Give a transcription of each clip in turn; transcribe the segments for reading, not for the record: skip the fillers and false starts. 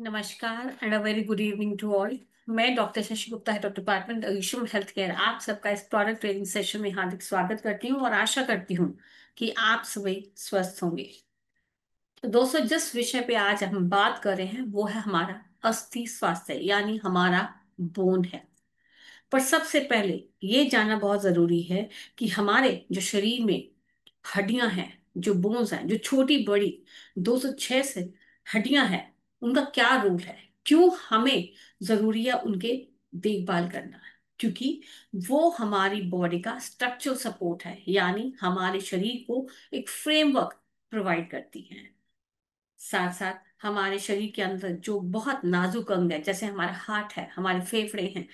नमस्कार and a very good evening to all. मैं doctor Shashi Gupta, head of department Ayushman health care, आप सबका इस प्रोडक्ट ट्रेनिंग सेशन में हार्दिक स्वागत करती हूँ और आशा करती हूँ कि आप सभी स्वस्थ होंगे। तो दोस्तों, जिस विषय पे आज हम बात कर रहे हैं वो है हमारा अस्थि स्वास्थ्य, यानी हमारा बोन है। पर सबसे पहले ये जानना बहुत जरूरी है कि हमारे जो शरीर में हड्डियां हैं, जो बोन्स हैं, जो छोटी बड़ी 206 से हड्डियां हैं, उनका क्या रोल है, क्यों हमें जरूरी है उनके देखभाल करना। क्योंकि वो हमारी बॉडी का स्ट्रक्चरल सपोर्ट है, यानी हमारे शरीर को एक फ्रेमवर्क प्रोवाइड करती हैं। साथ साथ हमारे शरीर के अंदर जो बहुत नाजुक अंग है, जैसे हमारा हार्ट है, हमारे फेफड़े हैं,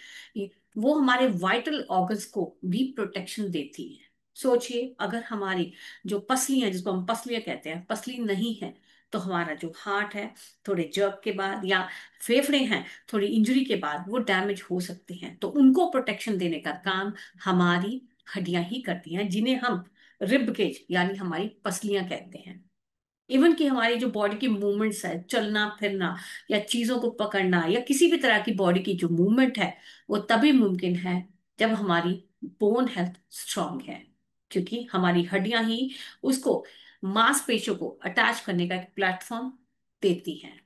वो हमारे वाइटल ऑर्गन्स को भी प्रोटेक्शन देती है। सोचिए, अगर हमारी जो पसलियां, जिसको हम पसलियां कहते हैं, पसली नहीं है, तो हमारा जो हार्ट है थोड़े जर्क के बाद, या फेफड़े हैं थोड़ी इंजरी के बाद, वो डैमेज हो सकते हैं। तो उनको प्रोटेक्शन देने का काम हमारी हड्डियां ही करती हैं, जिन्हें हम रिब केज यानी हमारी पसलियां कहते हैं। इवन कि हमारी जो बॉडी की मूवमेंट्स है, चलना फिरना या चीजों को पकड़ना या किसी भी तरह की बॉडी की जो मूवमेंट है, वो तभी मुमकिन है जब हमारी बोन हेल्थ स्ट्रांग है। क्योंकि हमारी हड्डियां ही उसको, मांसपेशियों को अटैच करने का एक प्लेटफॉर्म देती हैं।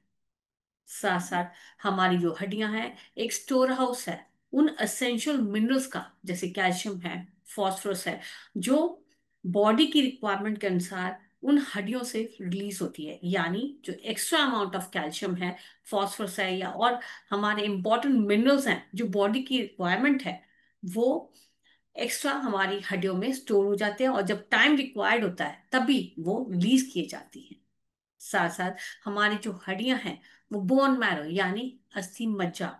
साथ साथ हमारी जो हड्डियां हैं एक स्टोर हाउस है उन असेंशियल मिनरल्स का, जैसे कैल्शियम है, फॉस्फोरस है, जो बॉडी की रिक्वायरमेंट के अनुसार उन हड्डियों से रिलीज होती है। यानी जो एक्स्ट्रा अमाउंट ऑफ कैल्शियम है, फॉस्फोरस है, या और हमारे इंपॉर्टेंट मिनरल्स हैं जो बॉडी की रिक्वायरमेंट है, वो एक्स्ट्रा हमारी हड्डियों में स्टोर हो जाते हैं, और जब टाइम रिक्वायर्ड होता है तभी वो रिलीज किए जाती हैं। साथ साथ हमारी जो हड्डियां हैं, वो बोन मैरो यानी अस्थि मज्जा,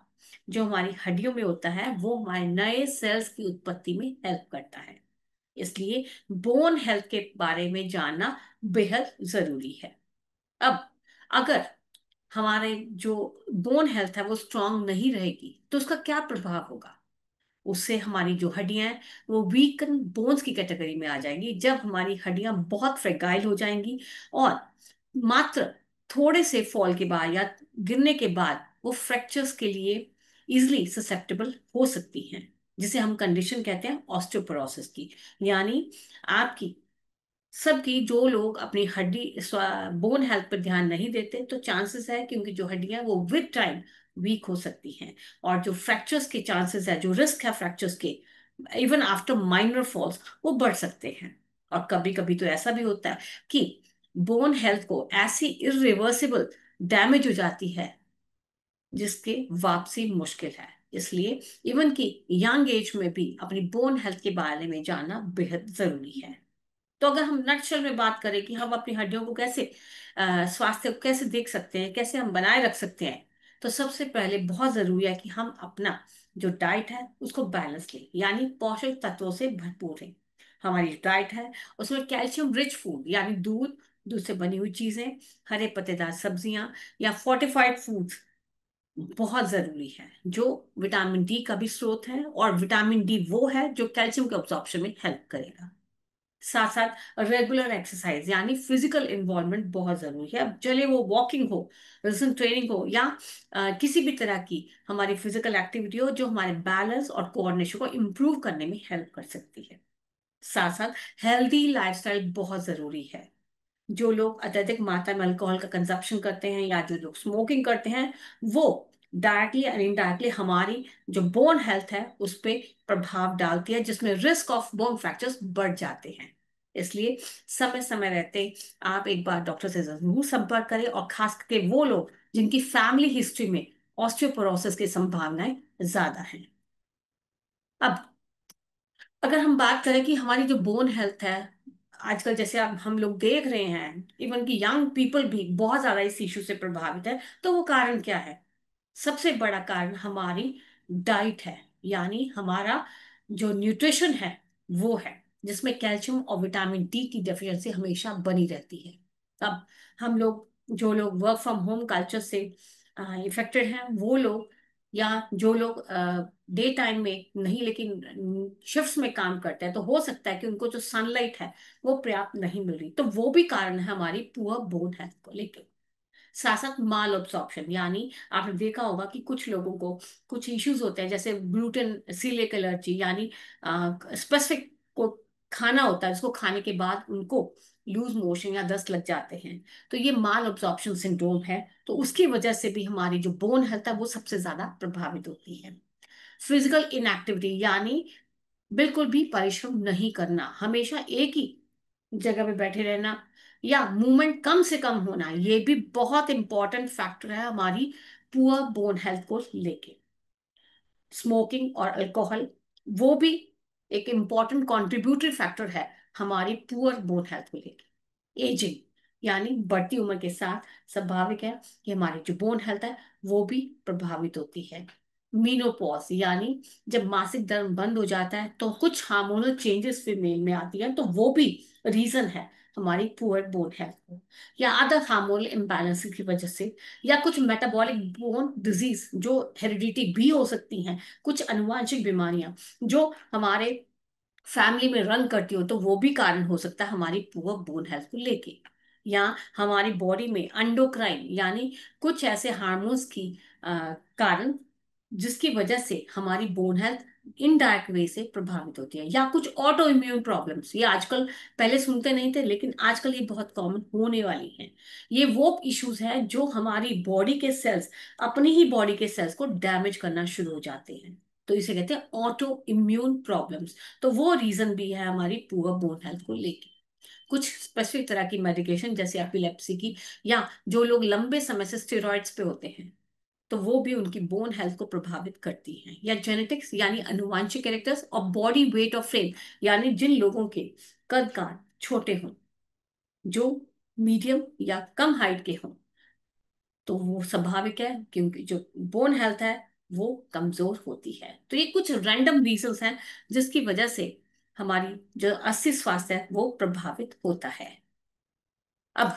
जो हमारी हड्डियों में होता है, वो हमारे नए सेल्स की उत्पत्ति में हेल्प करता है। इसलिए बोन हेल्थ के बारे में जानना बेहद जरूरी है। अब अगर हमारे जो बोन हेल्थ है वो स्ट्रांग नहीं रहेगी, तो उसका क्या प्रभाव होगा। उससे हमारी जो हड्डियां हैं वो वीकन बोन्स की कैटेगरी में आ जाएंगी, जब हमारी हड्डियां बहुत फ्रेगाइल हो जाएंगी और मात्र थोड़े से फॉल के बाद या गिरने के बाद वो फ्रैक्चर्स के लिए इजिली ससेप्टेबल हो सकती हैं, जिसे हम कंडीशन कहते हैं ऑस्टियोपोरोसिस की। यानी आपकी सबकी, जो लोग अपनी हड्डी बोन हेल्थ पर ध्यान नहीं देते, तो चांसेस है कि उनकी जो हड्डियां हैं वो विद टाइम वीक हो सकती हैं, और जो फ्रैक्चर्स के चांसेस है, जो रिस्क है फ्रैक्चर्स के, इवन आफ्टर माइनर फॉल्स, वो बढ़ सकते हैं। और कभी कभी तो ऐसा भी होता है कि बोन हेल्थ को ऐसी इरिवर्सिबल डैमेज हो जाती है जिसके वापसी मुश्किल है। इसलिए इवन की यंग एज में भी अपनी बोन हेल्थ के बारे में जानना बेहद जरूरी है। तो अगर हम नटशल में बात करें कि हम अपनी हड्डियों को कैसे, स्वास्थ्य को कैसे देख सकते हैं, कैसे हम बनाए रख सकते हैं, तो सबसे पहले बहुत जरूरी है कि हम अपना जो डाइट है उसको बैलेंस लें, यानी पोषक तत्वों से भरपूर है। हमारी डाइट है उसमें कैल्शियम रिच फूड, यानी दूध, दूध से बनी हुई चीजें, हरे पत्तेदार सब्जियां या फोर्टिफाइड फूड्स बहुत जरूरी है, जो विटामिन डी का भी स्रोत है, और विटामिन डी वो है जो कैल्शियम के अब्जॉर्प्शन में हेल्प करेगा। साथ साथ रेगुलर एक्सरसाइज यानी फिजिकल इन्वॉल्वमेंट बहुत जरूरी है। अब चले वो वॉकिंग हो, रेजिस्टेंस ट्रेनिंग हो, या किसी भी तरह की हमारी फिजिकल एक्टिविटी हो जो हमारे बैलेंस और कोऑर्डिनेशन को इम्प्रूव करने में हेल्प कर सकती है। साथ साथ हेल्दी लाइफस्टाइल बहुत जरूरी है। जो लोग अत्यधिक मात्रा में अल्कोहल का कंजप्शन करते हैं या जो लोग स्मोकिंग करते हैं, वो डायरेक्टली एंड इनडायरेक्टली हमारी जो बोन हेल्थ है उस पे प्रभाव डालती है, जिसमें रिस्क ऑफ बोन फ्रैक्चर्स बढ़ जाते हैं। इसलिए समय समय रहते आप एक बार डॉक्टर से जरूर संपर्क करें, और खास करके वो लोग जिनकी फैमिली हिस्ट्री में ऑस्टियोपोरोसिस की संभावनाएं ज्यादा हैं। अब अगर हम बात करें कि हमारी जो बोन हेल्थ है, आजकल जैसे अब हम लोग देख रहे हैं इवन कि यंग पीपल भी बहुत ज्यादा इस इशू से प्रभावित है, तो वो कारण क्या है। सबसे बड़ा कारण हमारी डाइट है, यानी हमारा जो न्यूट्रिशन है वो है, जिसमें कैल्शियम और विटामिन डी की डेफिशिएंसी हमेशा बनी रहती है। अब हम लोग, जो लोग वर्क फ्रॉम होम कल्चर से इफेक्टेड हैं, वो लोग, या जो लोग डे टाइम में नहीं लेकिन शिफ्ट्स में काम करते हैं, तो हो सकता है कि उनको जो सनलाइट है वो पर्याप्त नहीं मिल रही, तो वो भी कारण है हमारी पुअर बोन हेल्थ को लेकर। साथ साथ माल अब्सॉर्प्शन, यानी आपने देखा होगा कि कुछ लोगों को कुछ इश्यूज होते हैं, जैसे ग्लूटेन सीलिएक एलर्जी, यानी स्पेसिफिक को खाना होता है जिसको खाने के बाद उनको लूज मोशन या दस्त लग जाते हैं। तो ये माल अब्सॉर्प्शन सिंड्रोम है। तो उसकी वजह से भी हमारी जो बोन हेल्थ है वो सबसे ज्यादा प्रभावित होती है। फिजिकल इनएक्टिविटी, यानी बिल्कुल भी परिश्रम नहीं करना, हमेशा एक ही जगह पे बैठे रहना या मूवमेंट कम से कम होना, ये भी बहुत इंपॉर्टेंट फैक्टर है हमारी पुअर बोन हेल्थ को लेके। स्मोकिंग और अल्कोहल, वो भी एक इम्पॉर्टेंट कॉन्ट्रीब्यूटरी फैक्टर है हमारी पुअर बोन हेल्थ को लेके। एजिंग, यानी बढ़ती उम्र के साथ स्वाभाविक है कि हमारी जो बोन हेल्थ है वो भी प्रभावित होती है। मीनोपॉज, यानी जब मासिक धर्म बंद हो जाता है तो कुछ हार्मोनल चेंजेस फीमेल में आती है, तो वो भी रीजन है हमारी पुअर बोन हेल्थ को, या अदर हार्मोनल इम्बैलेंस की वजह से, या कुछ मेटाबॉलिक बोन डिजीज जो हेरिडिटी भी हो सकती हैं, कुछ अनुवांशिक बीमारियां जो हमारे फैमिली में रन करती हो, तो वो भी कारण हो सकता है हमारी पुअर बोन हेल्थ को लेके। या हमारी बॉडी में एंडोक्राइन, यानी कुछ ऐसे हार्मोन्स की कारण जिसकी वजह से हमारी बोन हेल्थ इनडायरेक्ट वे से प्रभावित होती है। या कुछ ऑटो इम्यून प्रॉब्लम्स, ये आजकल, पहले सुनते नहीं थे लेकिन आजकल ये बहुत कॉमन होने वाली हैं। ये वो इश्यूज हैं जो हमारी बॉडी के सेल्स अपनी ही बॉडी के सेल्स को डैमेज करना शुरू हो जाते हैं, तो इसे कहते हैं ऑटो इम्यून प्रॉब्लम्स। तो वो रीजन भी है हमारी पुअर बोन हेल्थ को लेके। कुछ स्पेसिफिक तरह की मेडिकेशन जैसे एपिलेप्सी की, या जो लोग लंबे समय से स्टेरॉइड्स पे होते हैं, तो वो भी उनकी बोन हेल्थ को प्रभावित करती हैं। या जेनेटिक्स, यानी अनुवांशिक कैरेक्टर्स, और बॉडी वेट ऑफ फ्रेम, यानी जिन लोगों के कद काठ छोटे हों, जो मीडियम या कम हाइट के हों, तो वो स्वाभाविक है क्योंकि जो बोन हेल्थ है वो कमजोर होती है। तो ये कुछ रैंडम रीजंस हैं जिसकी वजह से हमारी जो अस्थि स्वास्थ्य है वो प्रभावित होता है। अब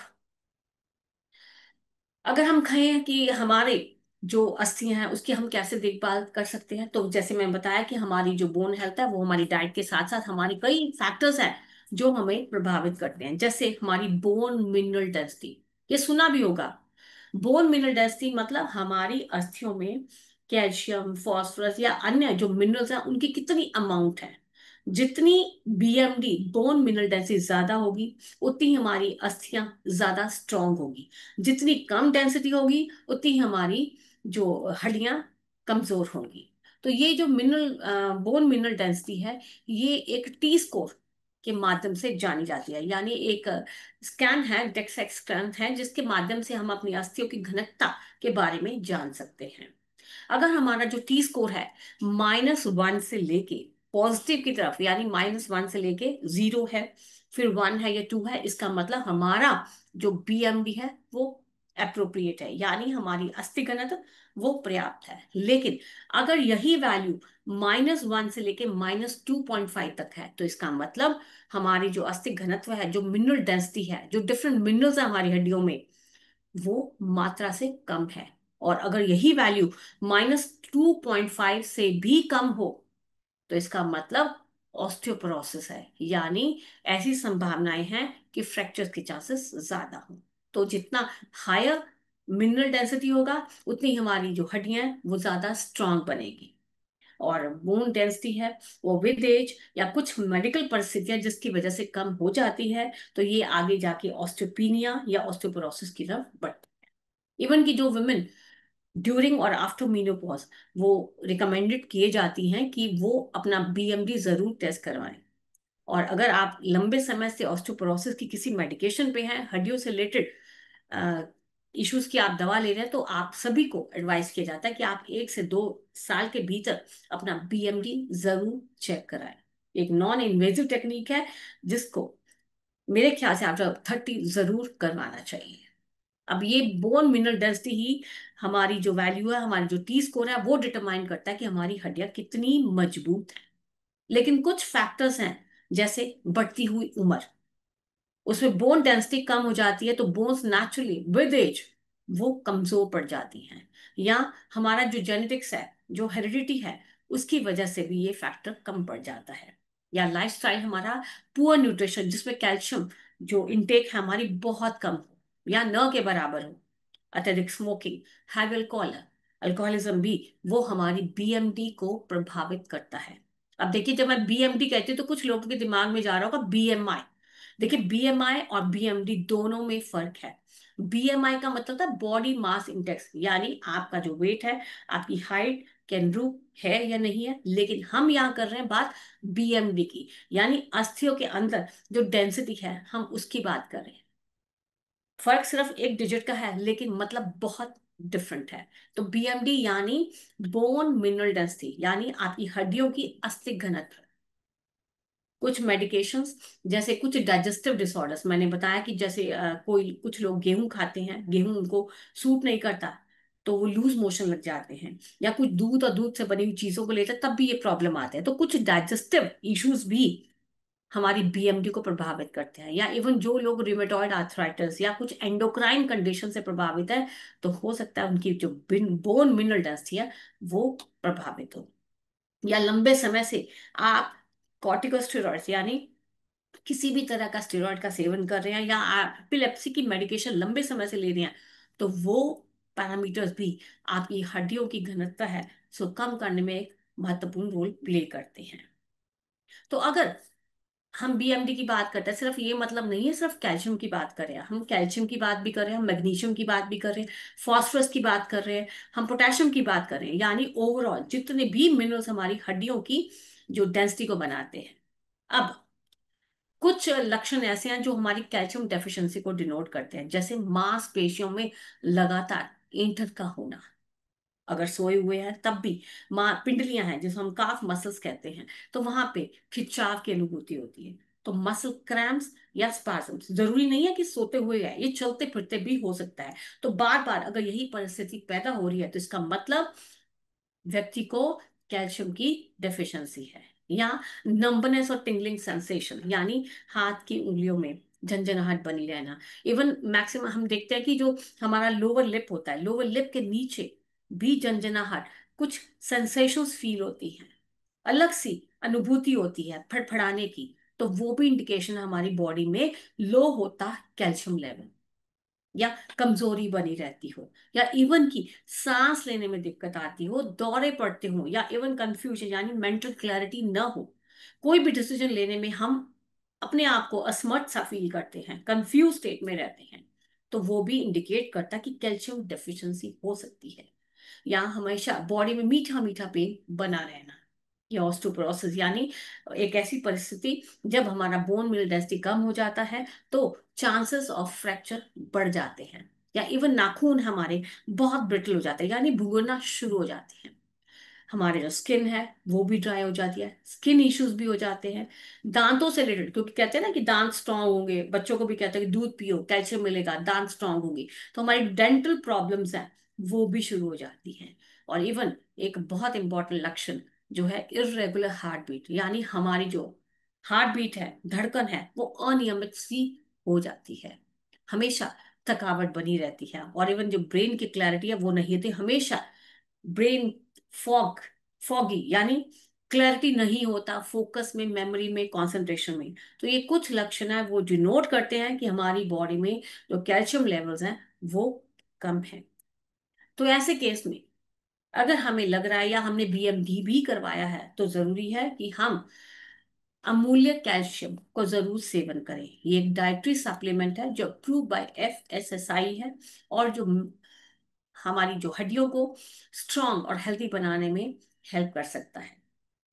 अगर हम कहें कि हमारे जो अस्थियां हैं उसकी हम कैसे देखभाल कर सकते हैं, तो जैसे मैं बताया कि हमारी जो बोन हेल्थ है वो हमारी डाइट के साथ साथ हमारी कई फैक्टर्स हैं जो हमें प्रभावित करते हैं, जैसे हमारी बोन मिनरल डेंसिटी। ये सुना भी होगा। बोन मिनरल डेंसिटी मतलब हमारी अस्थियों में कैल्शियम, फास्फोरस या अन्य जो मिनरल्स हैं उनकी कितनी अमाउंट है। जितनी बीएमडी, बोन मिनरल डेंसिटी ज्यादा होगी, उतनी हमारी अस्थियां ज्यादा स्ट्रांग होगी। जितनी कम डेंसिटी होगी उतनी हमारी जो हड्डियां कमजोर होंगी। तो ये जो मिनरल बोन मिनरल डेंसिटी है, ये एक टी स्कोर के माध्यम से जानी जाती है, यानी एक स्कैन है, डेक्सा स्कैन है, जिसके माध्यम से हम अपनी अस्थियों की घनत्व के बारे में जान सकते हैं। अगर हमारा जो टी स्कोर है -1 से लेके पॉजिटिव की तरफ, यानी -1 से लेके 0 है, फिर 1 है या 2 है, इसका मतलब हमारा जो बीएमडी है वो अप्रोप्रिएट है, यानी हमारी अस्थि घनत्व वो पर्याप्त है। लेकिन अगर यही वैल्यू -1 से लेके -2.5 तक है, तो इसका मतलब हमारी जो अस्थि घनत्व है, जो मिनरल डेंसिटी है, जो डिफरेंट मिनरल्स है हमारी हड्डियों में, वो मात्रा से कम है। और अगर यही वैल्यू -2.5 से भी कम हो, तो इसका मतलब ऑस्टियोपोरोसिस है, यानी ऐसी संभावनाएं हैं कि फ्रैक्चर के चांसेस ज्यादा हो। तो जितना हायर मिनरल डेंसिटी होगा उतनी हमारी जो हड्डियां हैं वो ज्यादा स्ट्रांग बनेगी। और बोन डेंसिटी है वो विद एज या कुछ मेडिकल परिस्थितियां जिसकी वजह से कम हो जाती है, तो ये आगे जाके ऑस्टियोपीनिया या ऑस्टियोपोरोसिस की तरफ बढ़ती है। इवन की जो वुमेन ड्यूरिंग और आफ्टर मीनोपॉज, वो रिकमेंडेड किए जाती हैं कि वो अपना बीएमडी जरूर टेस्ट करवाएं। और अगर आप लंबे समय से ऑस्टियोपोरोसिस की किसी मेडिकेशन पे हैं, हड्डियों से रिलेटेड इश्यूज की आप दवा ले रहे हैं, तो आप सभी को एडवाइस किया जाता है कि आप 1 से 2 साल के भीतर अपना बीएमडी जरूर चेक कराएं। एक नॉन इन्वेजिव टेक्निक है जिसको मेरे ख्याल से आफ्टर 30 जरूर करवाना चाहिए। अब ये बोन मिनरल डेंसिटी ही हमारी जो वैल्यू है, हमारी जो टी स्कोर है, वो डिटरमाइन करता है कि हमारी हड्डियां कितनी मजबूत है। लेकिन कुछ फैक्टर्स हैं, जैसे बढ़ती हुई उम्र, उसमें बोन डेंसिटी कम हो जाती है तो बोन्स नेचुरली विद एज वो कमजोर पड़ जाती हैं। या हमारा जो जेनेटिक्स है, जो हेरिडिटी है, उसकी वजह से भी ये फैक्टर कम पड़ जाता है। या लाइफस्टाइल हमारा पुअर न्यूट्रिशन, जिसमें कैल्शियम जो इनटेक है हमारी बहुत कम हो या न के बराबर हो, अत्यधिक स्मोकिंग, हैव अल्कोहल, अल्कोहलिज्म भी, वो हमारी बीएमडी को प्रभावित करता है। अब देखिए, जब मैं बीएमडी कहती हूँ तो कुछ लोगों के दिमाग में जा रहा होगा बीएमआई। देखिए, बीएमआई और बीएमडी दोनों में फर्क है। बीएमआई का मतलब था बॉडी मास इंडेक्स, यानी आपका जो वेट है, आपकी हाइट के अनुरूप है या नहीं है। लेकिन हम यहाँ कर रहे हैं बात बीएमडी की, यानी अस्थियों के अंदर जो डेंसिटी है, हम उसकी बात कर रहे हैं। फर्क सिर्फ एक डिजिट का है, लेकिन मतलब बहुत डिफरेंट है। तो बीएमडी यानी बोन मिनरल डेंसिटी, यानी आपकी हड्डियों की अस्थि घनत्व। कुछ मेडिकेशंस, जैसे कुछ डाइजेस्टिव डिसऑर्डर्स, मैंने बताया कि जैसे कोई कुछ लोग गेहूं खाते हैं, गेहूं उनको सूट नहीं करता, तो वो लूज मोशन लग जाते हैं, या कुछ दूध और दूध से बनी हुई चीजों को लेते हैं, तब भी ये प्रॉब्लम आते हैं। तो कुछ डाइजेस्टिव इश्यूज भी हमारी बीएमडी को प्रभावित करते हैं। या इवन जो लोग रिमेटॉइड आर्थराइटिस या कुछ एंडोक्राइन कंडीशन से प्रभावित है, तो हो सकता है उनकी जो बोन मिनरल डेंसिटी है वो प्रभावित हो। या लंबे समय से आप कॉर्टिकोस्टेरॉइड्स, यानी किसी भी तरह का स्टेरॉइड का सेवन कर रहे हैं, या एपिलेप्सी की मेडिकेशन लंबे समय से ले रहे हैं, तो वो पैरामीटर्स भी आपकी हड्डियों की घनत्व है सो कम करने में एक महत्वपूर्ण रोल प्ले करते हैं। तो अगर हम बीएमडी की बात करते हैं, सिर्फ ये मतलब नहीं है सिर्फ कैल्शियम की बात कर रहे हैं, हम कैल्शियम की बात भी कर रहे हैं, हम मैग्नीशियम की बात भी कर रहे हैं, फास्फोरस की बात कर रहे हैं, हम पोटेशियम की बात कर रहे हैं, यानी ओवरऑल जितने भी मिनरल्स हमारी हड्डियों की जो डेंसिटी को बनाते हैं। अब कुछ लक्षण ऐसे हैं जो हमारी कैल्शियम डेफिशिएंसी को डिनोट करते हैं, जैसे मांसपेशियों में लगातार ऐंठन का होना, अगर सोए हुए हैं तब भी, मां पिंडलियां हैं जिसको हम काफ मसल्स कहते हैं, तो वहां पे खिंचाव की अनुभूति होती है। तो मसल क्रैम्प्स या स्पाज्म्स, जरूरी नहीं है कि सोते हुए है, ये चलते फिरते भी हो सकता है। तो बार बार अगर यही परिस्थिति पैदा हो रही है, तो इसका मतलब व्यक्ति को कैल्शियम की डेफिशिएंसी है। या नंबनेस और टिंगलिंग सेंसेशन, यानी हाथ की उंगलियों में झंझनाहट बनी रहना। इवन मैक्सिमम हम देखते हैं कि जो हमारा लोअर लिप होता है, लोअर लिप के नीचे भी झंझनाहट, कुछ सेंसेशंस फील होती हैं, अलग सी अनुभूति होती है फड़फड़ाने की। तो वो भी इंडिकेशन है हमारी बॉडी में लो होता कैल्शियम लेवल, या कमजोरी बनी रहती हो, या इवन की सांस लेने में दिक्कत आती हो, दौरे पड़ते हो, या इवन कंफ्यूजन यानी मेंटल क्लैरिटी न हो, कोई भी डिसीजन लेने में हम अपने आप को असमर्थ सा फील करते हैं, कंफ्यूज स्टेट में रहते हैं, तो वो भी इंडिकेट करता कि कैल्शियम डेफिशिएंसी हो सकती है। या हमेशा बॉडी में मीठा मीठा पेन बना रहना, या ऑस्टियोपोरोसिस, यानी एक ऐसी परिस्थिति जब हमारा बोन मिनरल डेंसिटी कम हो जाता है, तो चांसेस ऑफ फ्रैक्चर बढ़ जाते हैं। या इवन नाखून हमारे बहुत ब्रिटल हो जाते हैं, यानी भुगरना शुरू हो जाते हैं। हमारे जो स्किन है वो भी ड्राई हो जाती है, स्किन इश्यूज भी हो जाते हैं। दांतों से रिलेटेड, क्योंकि कहते हैं ना कि दांत स्ट्रांग होंगे, बच्चों को भी कहते हैं कि दूध पियो कैल्शियम मिलेगा, दांत स्ट्रांग होंगे, तो हमारी डेंटल प्रॉब्लम्स हैं वो भी शुरू हो जाती हैं। और इवन एक बहुत इंपॉर्टेंट लक्षण जो है इर्रेगुलर हार्ट बीट, यानी हमारी जो हार्ट बीट है, धड़कन है, वो अनियमित सी हो जाती है, हमेशा थकावट बनी रहती है, और इवन जो ब्रेन की क्लैरिटी है वो नहीं होती, हमेशा ब्रेन फॉग, फॉगी, यानी क्लैरिटी नहीं होता फोकस में, मेमोरी में, कंसंट्रेशन में। तो ये कुछ लक्षण है वो डिनोट करते हैं कि हमारी बॉडी में जो कैल्शियम लेवल्स हैं वो कम है। तो ऐसे केस में अगर हमें लग रहा है या हमने बीएमडी भी करवाया है, तो जरूरी है कि हम अमूल्य कैल्शियम को जरूर सेवन करें। ये एक डाइटरी सप्लीमेंट है जो अप्रूव बाय एफएसएसआई है, और जो हमारी जो हड्डियों को स्ट्रांग और हेल्दी बनाने में हेल्प कर सकता है।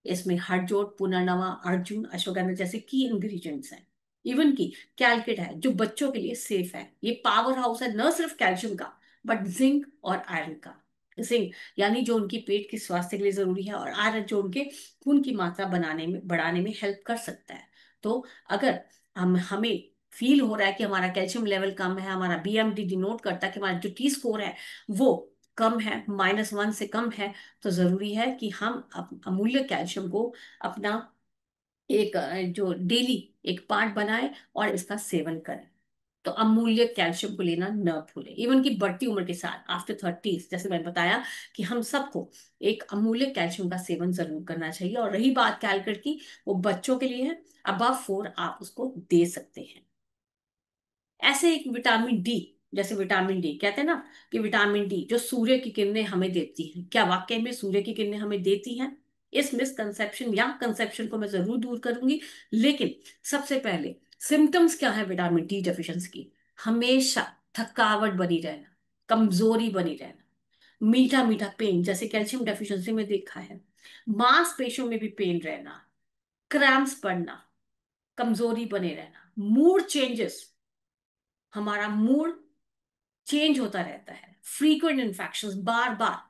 इसमें हड़जोड़, पुनर्नवा, अर्जुन, अश्वगंधा जैसे की इंग्रेडिएंट्स हैं। इवन की कैलकेट है जो बच्चों के लिए सेफ है। ये पावर हाउस है न सिर्फ कैल्शियम का, बट जिंक और आयरन का। जिंक यानी जो उनकी पेट के स्वास्थ्य के लिए जरूरी है, और आयरन जो उनके खून की मात्रा बनाने में, बढ़ाने में हेल्प कर सकता है। तो अगर हमें फील हो रहा है कि हमारा कैल्शियम लेवल कम है, हमारा बीएमडी डिनोट करता है कि हमारा जो टी स्कोर है वो कम है, -1 से कम है, तो जरूरी है कि हम अमूल्य कैल्शियम को अपना एक जो डेली एक पार्ट बनाएं और इसका सेवन करें। तो अमूल्य कैल्शियम को लेना न भूलें, इवन की बढ़ती उम्र के साथ आफ्टर 30, जैसे मैंने बताया कि हम सबको एक अमूल्य कैल्शियम का सेवन जरूर करना चाहिए। और रही बात कैलकुलेट की, वो बच्चों के लिए है, अबव 4 आप उसको दे सकते हैं। ऐसे एक विटामिन डी जैसे विटामिन डी, कहते हैं ना कि विटामिन डी जो सूर्य की किरणें हमें देती हैं, क्या वाकई में सूर्य की किरणें हमें देती हैं? इस मिसकंसेप्शन या कंसेप्शन को मैं जरूर दूर करूंगी। लेकिन सबसे पहले सिम्टम्स क्या है विटामिन डी डेफिशिएंसी की? हमेशा थकावट बनी रहना, कमजोरी बनी रहना, मीठा मीठा पेन जैसे कैल्शियम डेफिशिएंसी में देखा है, मांसपेशियों में भी पेन रहना, क्रैम्प्स पड़ना, कमजोरी बने रहना, मूड चेंजेस, हमारा मूड चेंज होता रहता है, फ्रीक्वेंट इन्फेक्शंस, बार बार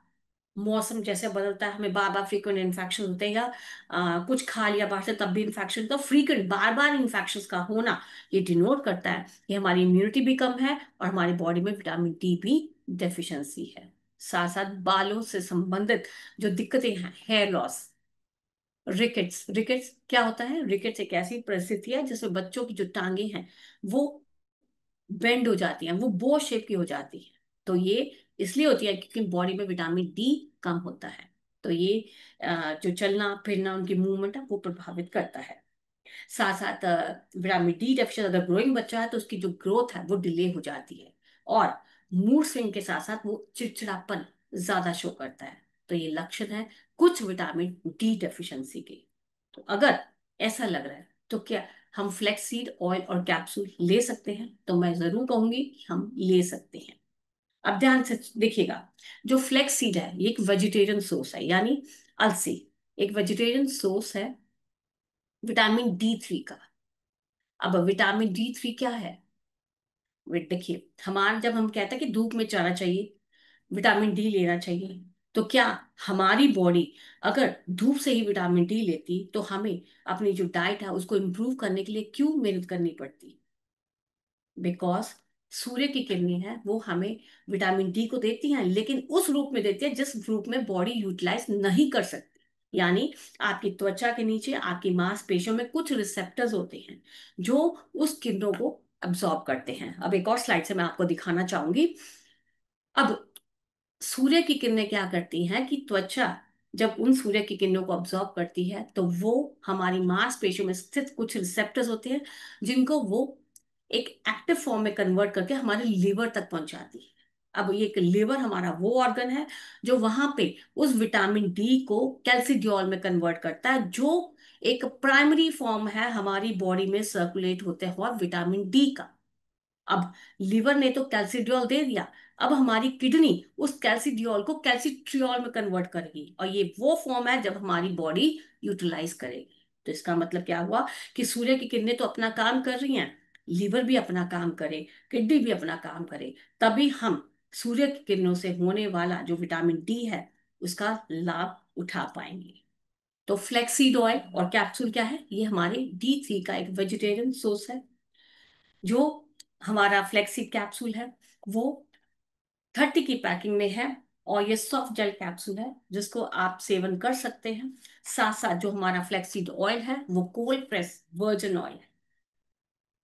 मौसम जैसे बदलता है हमें बार बार फ्रीक्वेंट इन्फेक्शन होते हैं, या कुछ खा लिया बाहर से तब भी इन्फेक्शन, तो फ्रीक्वेंट बार बार इन्फेक्शंस का होना ये डिनोट करता है कि हमारी इम्यूनिटी भी कम है और हमारी बॉडी में विटामिन डी भी डेफिशिएंसी है। साथ साथ बालों से संबंधित जो दिक्कतें हैं, हेयर लॉस, रिकेट्स, रिकेट्स क्या होता है? रिकेट्स एक ऐसी परिस्थिति है जिसमें बच्चों की जो टांगे हैं वो बेंड हो जाती हैं, वो बो शेप की हो जाती है। तो ये इसलिए होती है क्योंकि बॉडी में विटामिन डी कम होता है। तो ये जो चलना फिरना, उनकी मूवमेंट है वो प्रभावित करता है। साथ साथ विटामिन डी डेफिशिएंसी अगर ग्रोइंग बच्चा है तो उसकी जो ग्रोथ है वो डिले हो जाती है, और मूड स्विंग के साथ साथ वो चिड़चिड़ापन ज्यादा शो करता है। तो ये लक्षण है कुछ विटामिन डी डेफिशिएंसी के। तो अगर ऐसा लग रहा है तो क्या हम फ्लैक्सीड ऑयल और कैप्सूल ले सकते हैं? तो मैं जरूर कहूंगी कि हम ले सकते हैं। अब ध्यान से देखिएगा, जो फ्लैक्सीड है ये एक वेजिटेरियन सोर्स है, यानी अलसी एक वेजिटेरियन सोर्स है विटामिन डी थ्री का। अब विटामिन डी थ्री क्या है? वेट देखिए, हमारे जब हम कहते हैं कि धूप में जाना चाहिए, विटामिन डी लेना चाहिए, तो क्या हमारी बॉडी अगर धूप से ही विटामिन डी लेती तो हमें अपनी जो डाइट है उसको इम्प्रूव करने के लिए क्यों मेहनत करनी पड़ती? बिकॉज सूर्य की किरणें हैं वो हमें विटामिन डी को देती हैं, लेकिन उस रूप में देती है जिस रूप में बॉडी यूटिलाइज नहीं कर सकती। यानी आपकी त्वचा के नीचे आपकी मांसपेशियों में कुछ रिसेप्टर्स होते हैं जो उस किरणों को अब्सॉर्ब करते हैं। अब एक और स्लाइड से मैं आपको दिखाना चाहूंगी। अब सूर्य की किरणें क्या करती हैं कि त्वचा जब उन सूर्य की किरणों को ऑब्जॉर्व करती है तो वो हमारी मांसपेशियों में स्थित कुछ रिसेप्टर्स होते हैं जिनको वो एक एक्टिव फॉर्म में कन्वर्ट करके हमारे लिवर तक पहुंचाती है। अब ये एक लिवर हमारा वो ऑर्गन है जो वहां पे उस विटामिन डी को कैल्सिडियोल में कन्वर्ट करता है, जो एक प्राइमरी फॉर्म है हमारी बॉडी में सर्कुलेट होते हुआ विटामिन डी का। अब लिवर ने तो कैल्सिडियोल दे दिया, अब हमारी किडनी उस कैल्सिडियोल को कैल्सिट्रियोल में कन्वर्ट करेगी, और ये वो फॉर्म है जब हमारी बॉडी यूटिलाइज करेगी। तो इसका मतलब क्या हुआ कि सूर्य की किरणें तो अपना काम कर रही हैं, लिवर भी अपना काम करे, किडनी भी अपना काम करे, तभी हम सूर्य की किरणों से होने वाला जो विटामिन डी है उसका लाभ उठा पाएंगे। तो फ्लेक्सीड ऑयल और कैप्सूल क्या है? ये हमारे डी थ्री का एक वेजिटेरियन सोर्स है। जो हमारा फ्लेक्सी कैप्सूल है वो 30 की पैकिंग में है, और ये सॉफ्ट जेल कैप्सूल है जिसको आप सेवन कर सकते हैं। साथ साथ जो हमारा फ्लेक्सीड ऑयल है वो कोल्ड प्रेस वर्जिन ऑयल है,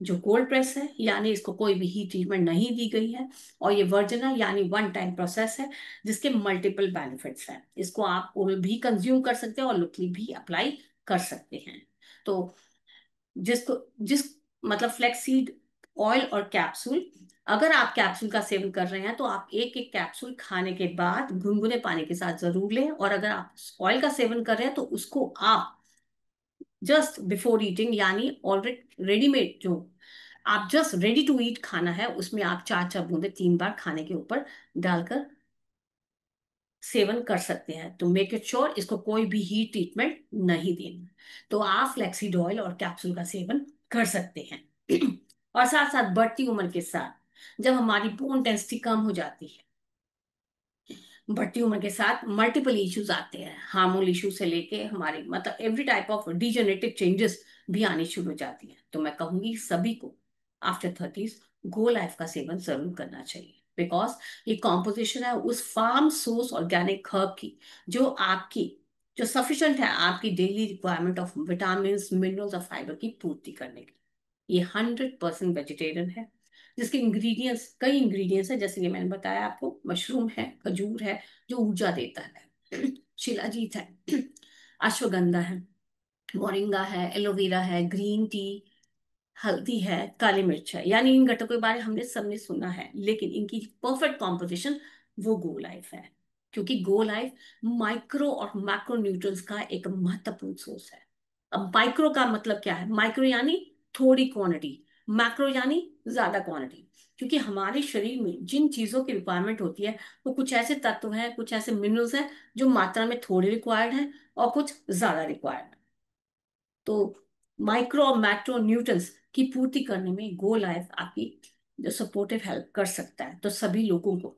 जो कोल्ड प्रेस है यानी इसको कोई भी हीट ट्रीटमेंट नहीं दी गई है, और ये वर्जिन है यानी वन टाइम प्रोसेस है जिसके मल्टीपल बेनिफिट्स हैं। इसको आप ओरल भी कंज्यूम कर सकते हैं और लोकली भी अप्लाई कर सकते हैं। तो जिसको जिस मतलब फ्लेक्सीड ऑयल और कैप्सूल, अगर आप कैप्सूल का सेवन कर रहे हैं तो आप एक एक कैप्सूल खाने के बाद गुनगुने पानी के साथ जरूर लें, और अगर आप ऑयल का सेवन कर रहे हैं तो उसको आप जस्ट बिफोर ईटिंग यानी ऑलरेडी रेडीमेड जो आप जस्ट रेडी टू ईट खाना है उसमें आप चार चार बूंदे 3 बार खाने के ऊपर डालकर सेवन कर सकते हैं। तो मेक इट श्योर इसको कोई भी हीट ट्रीटमेंट नहीं देना। तो आप फ्लेक्सीड ऑयल और कैप्सूल का सेवन कर सकते हैं। और साथ साथ बढ़ती उम्र के साथ जब हमारी बोन डेंसिटी कम हो जाती है, बढ़ती उम्र के साथ मल्टीपल इश्यूज आते हैं, हार्मोनल इश्यू से लेके हमारे मतलब every type of degenerative changes भी आनी शुरू हो जाती हैं। तो मैं कहूंगी सभी को आफ्टर 30 गो लाइफ का सेवन जरूर करना चाहिए, बिकॉज ये कॉम्पोजिशन है उस फार्म सोर्स ऑर्गेनिक हर्ब की जो आपकी जो सफिशिएंट है आपकी daily requirement of vitamin minerals और फाइबर की पूर्ति करने के लिए। ये 100% वेजिटेरियन है, जिसके इंग्रेडिएंट्स कई इंग्रेडिएंट्स है, जैसे कि मैंने बताया आपको, मशरूम है, खजूर है जो ऊर्जा देता है, शिलाजीत है, अश्वगंधा है, मोरिंगा है, एलोवेरा है, ग्रीन टी, हल्दी है, काली मिर्च है, यानी इन घटकों के बारे में हमने सबने सुना है, लेकिन इनकी परफेक्ट कॉम्पोजिशन वो गो लाइफ है। क्योंकि गो लाइफ माइक्रो और मैक्रो न्यूट्रिएंट्स का एक महत्वपूर्ण सोर्स है। अब माइक्रो का मतलब क्या है? माइक्रो यानी थोड़ी क्वांटिटी, मैक्रो यानी ज्यादा क्वांटिटी। क्योंकि हमारे शरीर में जिन चीजों की रिक्वायरमेंट होती है, वो कुछ ऐसे तत्व हैं, कुछ ऐसे मिनरल्स हैं जो मात्रा में थोड़े रिक्वायर्ड हैं और कुछ ज्यादा रिक्वायर्ड। तो माइक्रो और मैक्रो न्यूट्रंस की पूर्ति करने में गो लाइफ आपकी जो सपोर्टिव हेल्प कर सकता है। तो सभी लोगों को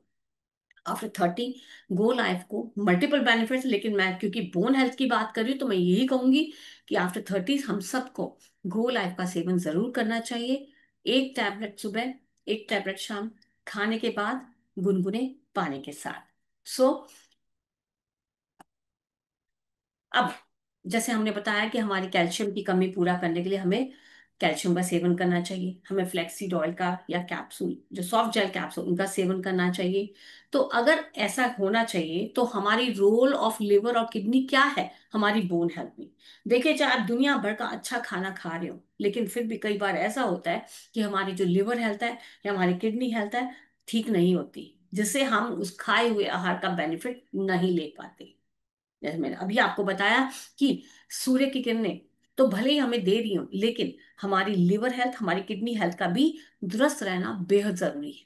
आफ्टर 30 गो लाइफ को मल्टीपल बेनिफिट्स, लेकिन मैं क्योंकि बोन हेल्थ की बात कर रही हूँ तो मैं यही कहूंगी कि आफ्टर 30 हम सबको गो लाइफ का सेवन जरूर करना चाहिए। एक टैबलेट सुबह, एक टैबलेट शाम, खाने के बाद गुनगुने पानी के साथ। सो अब जैसे हमने बताया कि हमारी कैल्शियम की कमी पूरा करने के लिए हमें कैल्शियम का सेवन करना चाहिए, हमें फ्लेक्सीड ऑयल का या कैप्सूल जो सॉफ्ट जेल कैप्सूल उनका सेवन करना चाहिए। तो अगर ऐसा होना चाहिए तो हमारी रोल ऑफ लिवर और किडनी क्या है हमारी बोन हेल्थ में? देखिए, चाहे आप दुनिया भर का अच्छा खाना खा रहे हो, लेकिन फिर भी कई बार ऐसा होता है कि हमारी जो लिवर हेल्थ है या हमारी किडनी हेल्थ है ठीक नहीं होती, जिससे हम उस खाए हुए आहार का बेनिफिट नहीं ले पाते। जैसे मैंने अभी आपको बताया कि सूर्य की किरणें तो भले ही हमें दे रही हो, लेकिन हमारी लिवर हेल्थ, हमारी किडनी हेल्थ का भी दुरुस्त रहना बेहद जरूरी है।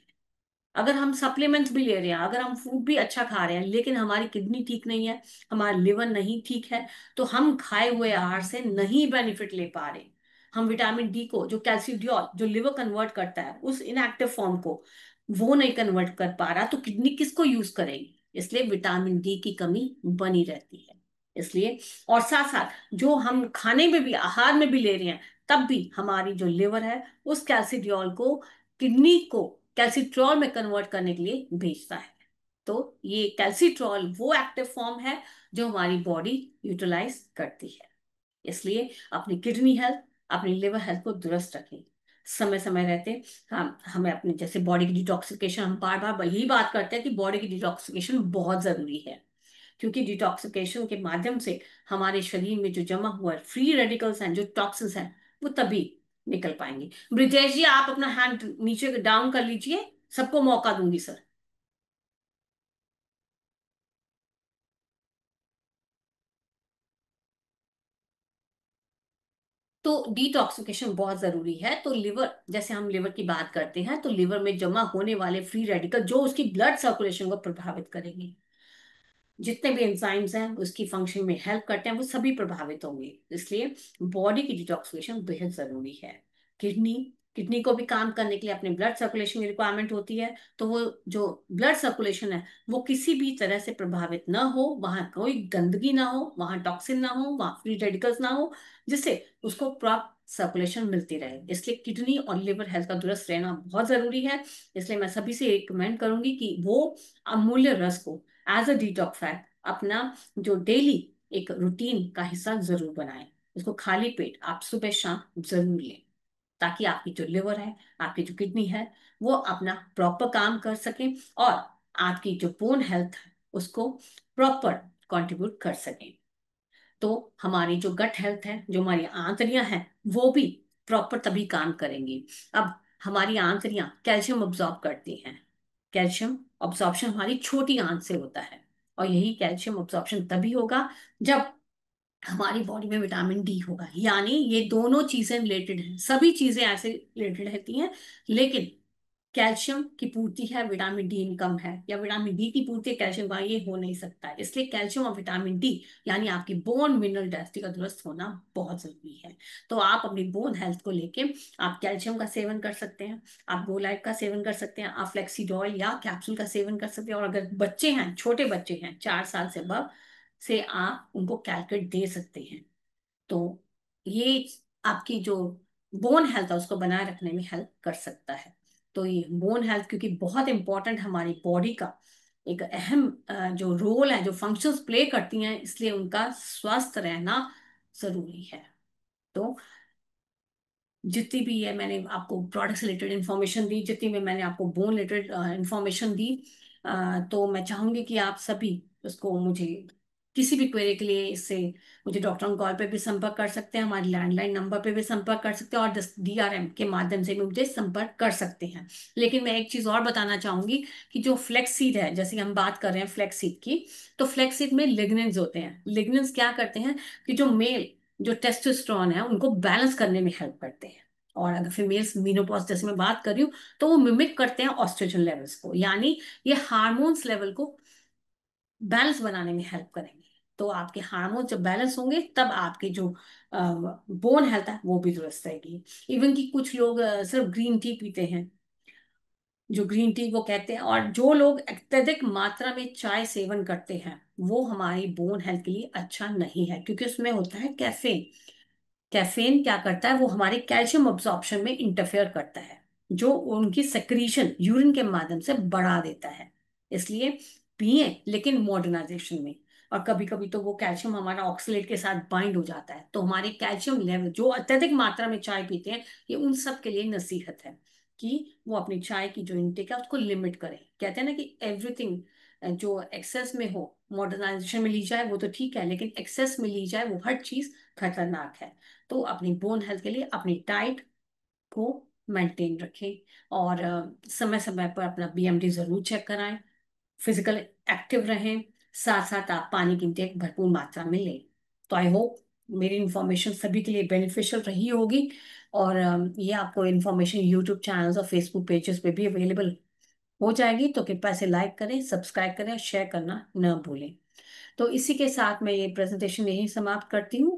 अगर हम सप्लीमेंट्स भी ले रहे हैं, अगर हम फूड भी अच्छा खा रहे हैं, लेकिन हमारी किडनी ठीक नहीं है, हमारा लिवर नहीं ठीक है, तो हम खाए हुए आहार से नहीं बेनिफिट ले पा रहे। हम विटामिन डी को, जो कैल्सिडियोल जो लिवर कन्वर्ट करता है उस इनएक्टिव फॉर्म को, वो नहीं कन्वर्ट कर पा रहा, तो किडनी किसको यूज करेगी? इसलिए विटामिन डी की कमी बनी रहती है। इसलिए और साथ साथ जो हम खाने में भी, आहार में भी ले रहे हैं, तब भी हमारी जो लिवर है उस कैल्सिडियोल को किडनी को कैल्सिट्रॉल में कन्वर्ट करने के लिए भेजता है। तो ये कैल्सिट्रॉल वो एक्टिव फॉर्म है जो हमारी बॉडी यूटिलाइज करती है। इसलिए अपनी किडनी हेल्थ, अपनी लिवर हेल्थ को दुरुस्त रखें समय समय रहते। हम हमें अपने जैसे बॉडी की डिटॉक्सिफिकेशन, हम बार बार यही बात करते हैं कि बॉडी की डिटॉक्सिफिकेशन बहुत जरूरी है। क्योंकि डिटॉक्सिफिकेशन के माध्यम से हमारे शरीर में जो जमा हुआ फ्री रेडिकल्स हैं, जो टॉक्सिन्स हैं, वो तभी निकल पाएंगे। ब्रिजेश जी, आप अपना हैंड नीचे डाउन कर लीजिए, सबको मौका दूंगी सर। तो डिटॉक्सिफिकेशन बहुत जरूरी है। तो लिवर, जैसे हम लिवर की बात करते हैं, तो लिवर में जमा होने वाले फ्री रेडिकल जो उसकी ब्लड सर्कुलेशन को प्रभावित करेंगे, जितने भी एंजाइम्स हैं उसकी फंक्शन में हेल्प करते हैं, वो सभी प्रभावित होंगे। इसलिए बॉडी की डिटॉक्सिफिकेशन बेहद जरूरी है। किडनी किडनी को भी काम करने के लिए अपने ब्लड सर्कुलेशन की रिक्वायरमेंट होती है। तो वो जो ब्लड सर्कुलेशन है वो किसी भी तरह से प्रभावित ना हो, वहां कोई गंदगी ना हो, वहां टॉक्सिन ना हो, वहां फ्री रेडिकल्स ना हो, जिससे उसको प्रॉपर सर्कुलेशन मिलती रहे। इसलिए किडनी और लिवर हेल्थ का दुरुस्त रहना बहुत जरूरी है। इसलिए मैं सभी से रिकमेंड करूंगी कि वो अमूल्य रस को एज अ डिटॉक्स फैक्ट अपना जो डेली एक रूटीन का हिस्सा जरूर बनाएं। उसको खाली पेट आप सुबह शाम जरूर लें, ताकि आपकी जो लिवर है, आपकी जो किडनी है, वो अपना प्रॉपर काम कर सके और आपकी जो बोन हेल्थ है उसको प्रॉपर कंट्रीब्यूट कर सके। तो हमारी जो गट हेल्थ है, जो हमारी आंतड़ियां हैं, वो भी प्रॉपर तभी काम करेंगी। अब हमारी आंतड़ियां कैल्शियम ऑब्जॉर्ब करती हैं। कैल्शियम ऑब्जॉर्प्शन हमारी छोटी आंत से होता है, और यही कैल्शियम ऑब्जॉर्प्शन तभी होगा जब हमारी बॉडी में विटामिन डी होगा। यानी ये दोनों चीजें रिलेटेड हैं, सभी चीजें ऐसे रिलेटेड रहती हैं, लेकिन कैल्शियम की पूर्ति है, विटामिन डी कम है, या विटामिन डी की पूर्ति है कैल्शियम का, ये हो नहीं सकता है। इसलिए कैल्शियम और विटामिन डी यानी आपकी बोन मिनरल डेंसिटी का दुरुस्त होना बहुत जरूरी है। तो आप अपनी बोन हेल्थ को लेके आप कैल्शियम का सेवन कर सकते हैं, आप गोलाइट का सेवन कर सकते हैं, आप फ्लेक्सीडॉल या कैप्सूल का सेवन कर सकते हैं। और अगर बच्चे हैं, छोटे बच्चे हैं 4 साल से अब से, आप उनको कैलकुलेट दे सकते हैं। तो ये आपकी जो बोन हेल्थ है उसको बनाए रखने में हेल्प कर सकता है। तो ये बोन हेल्थ क्योंकि बहुत इंपॉर्टेंट हमारी बॉडी का एक अहम जो रोल है, जो फंक्शंस प्ले करती हैं, इसलिए उनका स्वस्थ रहना जरूरी है। तो जितनी भी है मैंने आपको प्रोडक्ट से रिलेटेड इंफॉर्मेशन दी, जितनी भी मैंने आपको बोन रिलेटेड इंफॉर्मेशन दी, तो मैं चाहूंगी कि आप सभी उसको मुझे किसी भी क्वेरी के लिए इससे मुझे डॉक्टर ऑन कॉल पे भी संपर्क कर सकते हैं, हमारे लैंडलाइन नंबर पे भी संपर्क कर सकते हैं, और DRM के माध्यम से भी मुझे संपर्क कर सकते हैं। लेकिन मैं एक चीज और बताना चाहूंगी कि जो फ्लेक्स सीड है, जैसे हम बात कर रहे हैं फ्लेक्स सीड की, तो फ्लेक्स सीड में लिग्नेंस होते हैं। लिग्नेंस क्या करते हैं कि जो मेल जो टेस्टोस्टेरोन है उनको बैलेंस करने में हेल्प करते हैं। और अगर फीमेल्स मीनोपॉज जैसे मैं बात कर रही हूँ, तो वो मिमिक करते हैं ऑस्ट्रोजन लेवल्स को, यानी ये हार्मोन्स लेवल को बैलेंस बनाने में हेल्प करेंगे। तो आपके हार्मोन जब बैलेंस होंगे तब आपकी जो बोन हेल्थ है वो भी दुरुस्त रहेगी। इवन कि कुछ लोग सिर्फ ग्रीन टी पीते हैं, जो ग्रीन टी को कहते हैं, और जो लोग अत्यधिक मात्रा में चाय सेवन करते हैं, वो हमारी बोन हेल्थ के लिए अच्छा नहीं है, क्योंकि उसमें होता है कैफीन। कैफीन क्या करता है, वो हमारे कैल्शियम अब्जॉर्प्शन में इंटरफेयर करता है, जो उनकी सेक्रीशन यूरिन के माध्यम से बढ़ा देता है। इसलिए पिए, लेकिन मॉडर्नाइजेशन में। और कभी कभी तो वो कैल्शियम हमारा ऑक्सलेट के साथ बाइंड हो जाता है, तो हमारे कैल्शियम लेवल, जो अत्यधिक मात्रा में चाय पीते हैं, ये उन सब के लिए नसीहत है कि वो अपनी चाय की जो इंटेक है उसको लिमिट करें। कहते हैं ना कि एवरीथिंग जो एक्सेस में हो, मॉडर्नाइजेशन में ली जाए वो तो ठीक है, लेकिन एक्सेस में ली जाए वो हर चीज खतरनाक है। तो अपनी बोन हेल्थ के लिए अपनी डाइट को मेंटेन रखें, और समय समय पर अपना BMD जरूर चेक कराएं, फिजिकल एक्टिव रहें, साथ साथ आप पानी की इंटेक भरपूर मात्रा में लें। तो आई होप मेरी इंफॉर्मेशन सभी के लिए बेनिफिशियल रही होगी, और ये आपको इन्फॉर्मेशन यूट्यूब चैनल्स और फेसबुक पेजेस पे भी अवेलेबल हो जाएगी। तो कृपया से लाइक करें, सब्सक्राइब करें और शेयर करना न भूलें। तो इसी के साथ मैं ये प्रेजेंटेशन यही समाप्त करती हूँ।